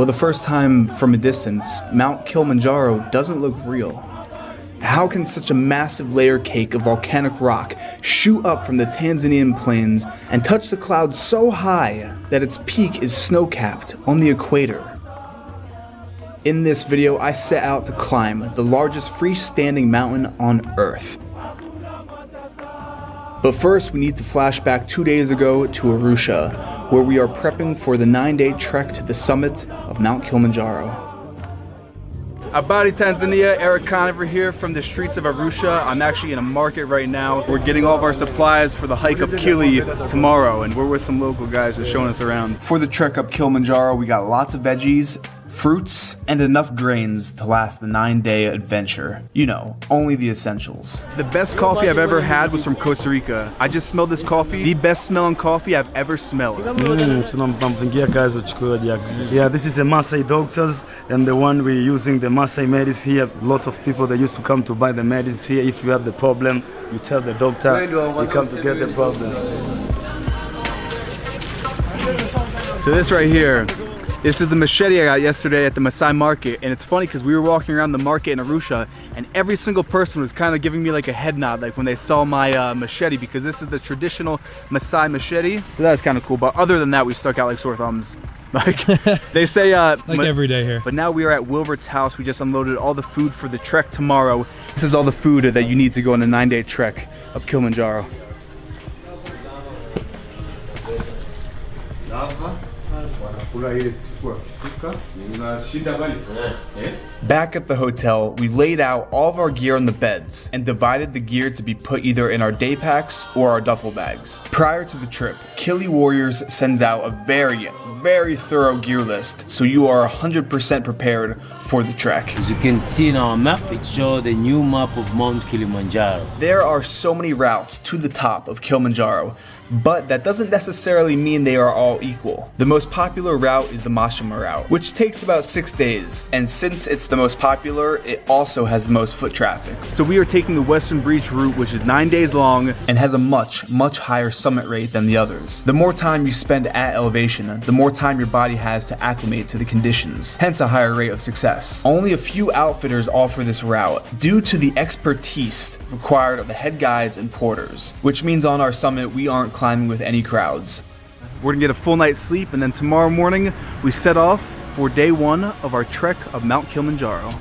the first time from a distance, Mount Kilimanjaro doesn't look real. How can such a massive layer cake of volcanic rock shoot up from the Tanzanian plains and touch the clouds so high that its peak is snow-capped on the equator? In this video, I set out to climb the largest freestanding mountain on Earth. But first, we need to flash back 2 days ago to Arusha, where we are prepping for the 9-day trek to the summit of Mount Kilimanjaro. Habari Tanzania, Eric Khan over here from the streets of Arusha. I'm actually in a market right now. We're getting all of our supplies for the hike up Kili tomorrow, and we're with some local guys just showing us around. For the trek up Kilimanjaro, we got lots of veggies, fruits, and enough grains to last the 9-day adventure. You know, only the essentials. The best coffee I've ever had was from Costa Rica. I just smelled this coffee, the best smelling coffee I've ever smelled. Yeah, this is a Maasai doctors, and the one we're using, the Maasai medicine here. Lots of people that used to come to buy the medicine here. If you have the problem, you tell the doctor, you come to get the problem. So this right here, this is the machete I got yesterday at the Maasai market, and it's funny because we were walking around the market in Arusha and every single person was kind of giving me like a head nod like when they saw my machete, because this is the traditional Maasai machete. So that's kind of cool, but other than that we stuck out like sore thumbs. Like they say like every day here. But now we are at Wilbert's house. We just unloaded all the food for the trek tomorrow. This is all the food that you need to go on a 9-day trek up Kilimanjaro. Back at the hotel, we laid out all of our gear on the beds and divided the gear to be put either in our day packs or our duffel bags. Prior to the trip, Kili Warriors sends out a very thorough gear list, so you are 100% prepared for the trek. As you can see in our map, it shows the new map of Mount Kilimanjaro. There are so many routes to the top of Kilimanjaro, but that doesn't necessarily mean they are all equal. The most popular route is the Mashima route, which takes about 6 days, and since it's the most popular, it also has the most foot traffic. So we are taking the Western Breach route, which is 9 days long and has a much higher summit rate than the others. The more time you spend at elevation, the more time your body has to acclimate to the conditions, hence a higher rate of success. Only a few outfitters offer this route due to the expertise required of the head guides and porters, which means on our summit we aren't climbing with any crowds. We're gonna get a full night's sleep, and then tomorrow morning we set off for day 1 of our trek of Mount Kilimanjaro.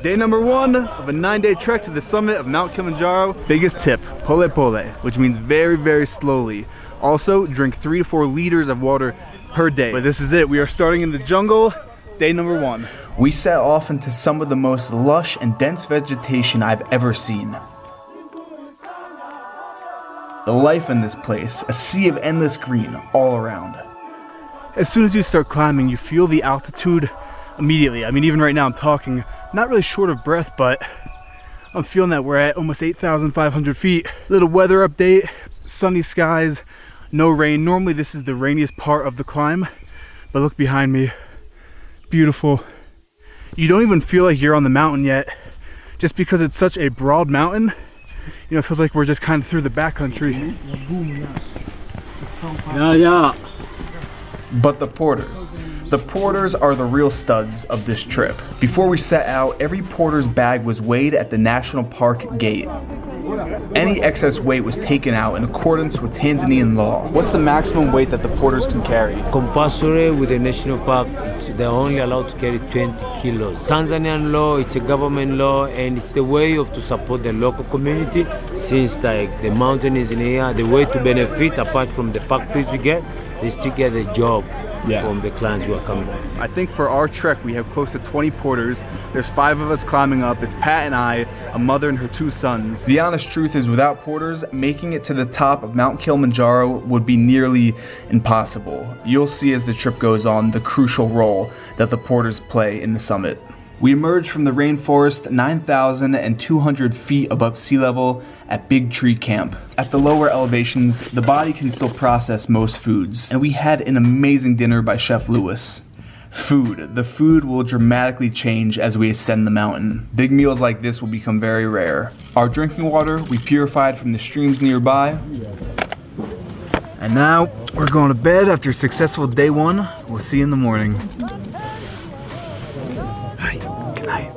Day number 1 of a 9-day trek to the summit of Mount Kilimanjaro. Biggest tip, pole pole, which means very slowly. Also, drink 3 to 4 liters of water per day. But this is it, we are starting in the jungle, day number 1. We set off into some of the most lush and dense vegetation I've ever seen. The life in this place, a sea of endless green all around. As soon as you start climbing, you feel the altitude immediately. I mean, even right now I'm talking, not really short of breath, but I'm feeling that we're at almost 8,500 feet. Little weather update, sunny skies, no rain. Normally this is the rainiest part of the climb, but look behind me, beautiful. You don't even feel like you're on the mountain yet, just because it's such a broad mountain. You know, it feels like we're just kind of through the backcountry. Yeah. But the porters are the real studs of this trip. Before we set out, every porter's bag was weighed at the National Park gate. Any excess weight was taken out in accordance with Tanzanian law. What's the maximum weight that the porters can carry? Compulsory with the national park, they're only allowed to carry 20 kilos. Tanzanian law, it's a government law, and it's the way to support the local community. Since like the mountain is in here, the way to benefit apart from the park fees we get, they still get a job. From the clients who are coming. I think for our trek we have close to 20 porters. There's 5 of us climbing up. It's Pat and I, a mother and her 2 sons. The honest truth is, without porters, making it to the top of Mount Kilimanjaro would be nearly impossible. You'll see as the trip goes on the crucial role that the porters play in the summit. We emerged from the rainforest 9,200 feet above sea level at Big Tree Camp. At the lower elevations, the body can still process most foods, and we had an amazing dinner by Chef Lewis. Food. The food will dramatically change as we ascend the mountain. Big meals like this will become very rare. Our drinking water we purified from the streams nearby. And now we're going to bed after a successful day one. We'll see you in the morning. Hi, good night.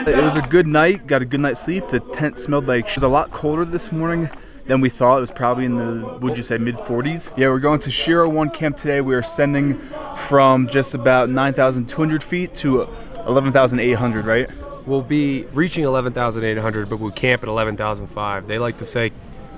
It was a good night, got a good night's sleep. The tent smelled like it was a lot colder this morning than we thought. It was probably in the, would you say, mid-40s? Yeah, we're going to Shiro 1 camp today. We are ascending from just about 9,200 feet to 11,800, right? We'll be reaching 11,800, but we'll camp at 11,005. They like to say,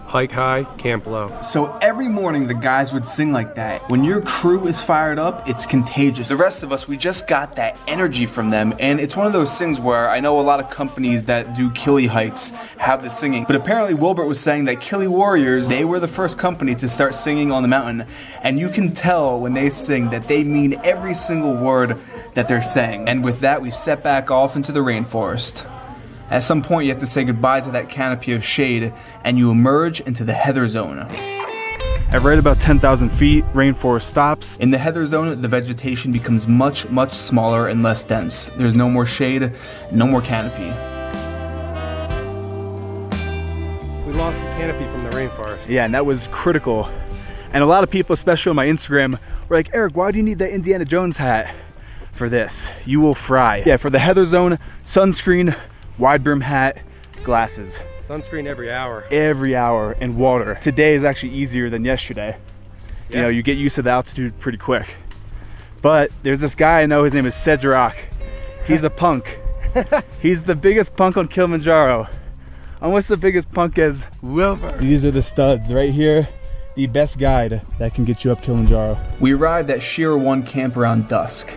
hike high, camp low. So every morning the guys would sing like that. When your crew is fired up, it's contagious. The rest of us, we just got that energy from them, and it's one of those things where I know a lot of companies that do Kili hikes have the singing, but apparently Wilbert was saying that Kili Warriors, they were the first company to start singing on the mountain, and you can tell when they sing that they mean every single word that they're saying. And with that, we set back off into the rainforest. At some point, you have to say goodbye to that canopy of shade, and you emerge into the heather zone. At right about 10,000 feet, rainforest stops. In the heather zone, the vegetation becomes much, much smaller and less dense. There's no more shade, no more canopy. We lost the canopy from the rainforest. Yeah, and that was critical. And a lot of people, especially on my Instagram, were like, Eric, why do you need that Indiana Jones hat for this? You will fry. Yeah, for the heather zone, sunscreen, wide brim hat, glasses. Sunscreen every hour. Every hour, and water. Today is actually easier than yesterday. Yeah. You know, you get used to the altitude pretty quick. But there's this guy I know, his name is Cedric. He's a punk. He's the biggest punk on Kilimanjaro. Almost the biggest punk as Wilbur. These are the studs right here. The best guide that can get you up Kilimanjaro. We arrived at Shiro 1 camp around dusk.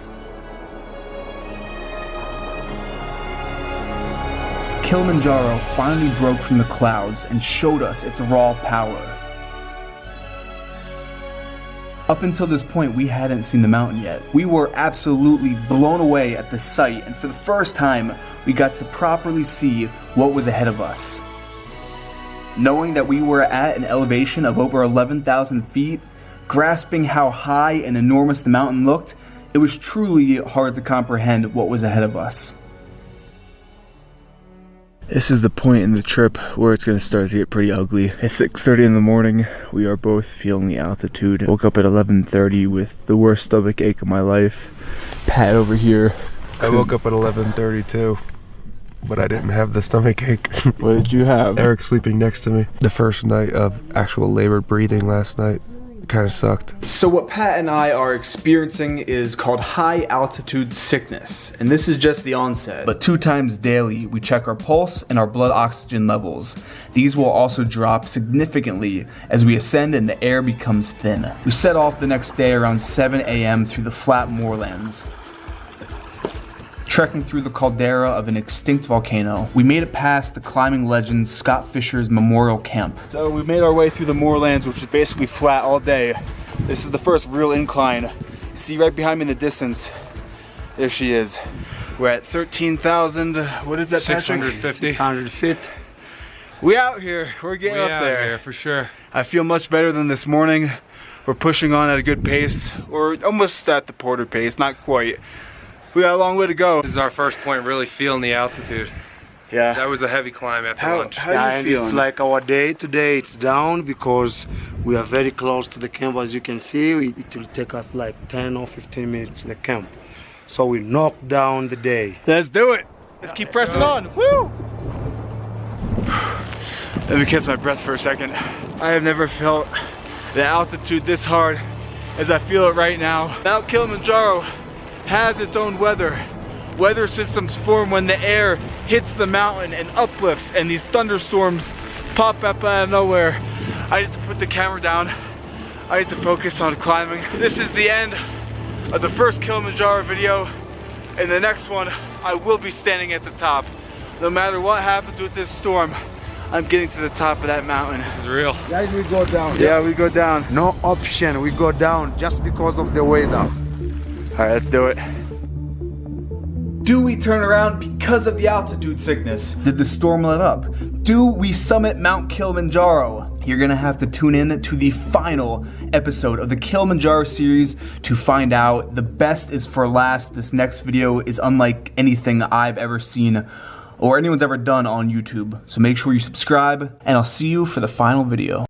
Kilimanjaro finally broke from the clouds and showed us its raw power. Up until this point, we hadn't seen the mountain yet. We were absolutely blown away at the sight, and for the first time, we got to properly see what was ahead of us. Knowing that we were at an elevation of over 11,000 feet, grasping how high and enormous the mountain looked, it was truly hard to comprehend what was ahead of us. This is the point in the trip where it's going to start to get pretty ugly. At 6:30 in the morning, we are both feeling the altitude. Woke up at 11:30 with the worst stomach ache of my life. Pat over here. I woke up at 11:30 too, but I didn't have the stomach ache. What did you have? Eric sleeping next to me. The first night of actual labored breathing last night. Kind of sucked. So what Pat and I are experiencing is called high altitude sickness, and this is just the onset. But 2 times daily, we check our pulse and our blood oxygen levels. These will also drop significantly as we ascend and the air becomes thin. We set off the next day around 7 a.m. through the flat moorlands, trekking through the caldera of an extinct volcano. We made it past the climbing legend Scott Fisher's Memorial Camp. So we made our way through the moorlands, which is basically flat all day. This is the first real incline. See right behind me in the distance, there she is. We're at 13,000, what is that, Patrick? 650. 600 feet. We out here, we're getting up there. Here, for sure. I feel much better than this morning. We're pushing on at a good pace. We're almost at the Porter pace, not quite. We got a long way to go. This is our first point really feeling the altitude. Yeah. That was a heavy climb after lunch. How are you feeling? It's like our day today, it's down because we are very close to the camp. As you can see, it will take us like 10 or 15 minutes to the camp. So we knock down the day. Let's do it. Let's keep pressing on. Woo! Let me catch my breath for a second. I have never felt the altitude this hard as I feel it right now. Mount Kilimanjaro has its own weather. Weather systems form when the air hits the mountain and uplifts, and these thunderstorms pop up out of nowhere. I need to put the camera down. I need to focus on climbing. This is the end of the first Kilimanjaro video. In the next one, I will be standing at the top. No matter what happens with this storm, I'm getting to the top of that mountain. It's real. Guys, we go down. Yeah, we go down. No option, we go down just because of the weather. All right, let's do it. Do we turn around because of the altitude sickness? Did the storm let up? Do we summit Mount Kilimanjaro? You're gonna have to tune in to the final episode of the Kilimanjaro series to find out. The best is for last. This next video is unlike anything I've ever seen or anyone's ever done on YouTube. So make sure you subscribe, and I'll see you for the final video.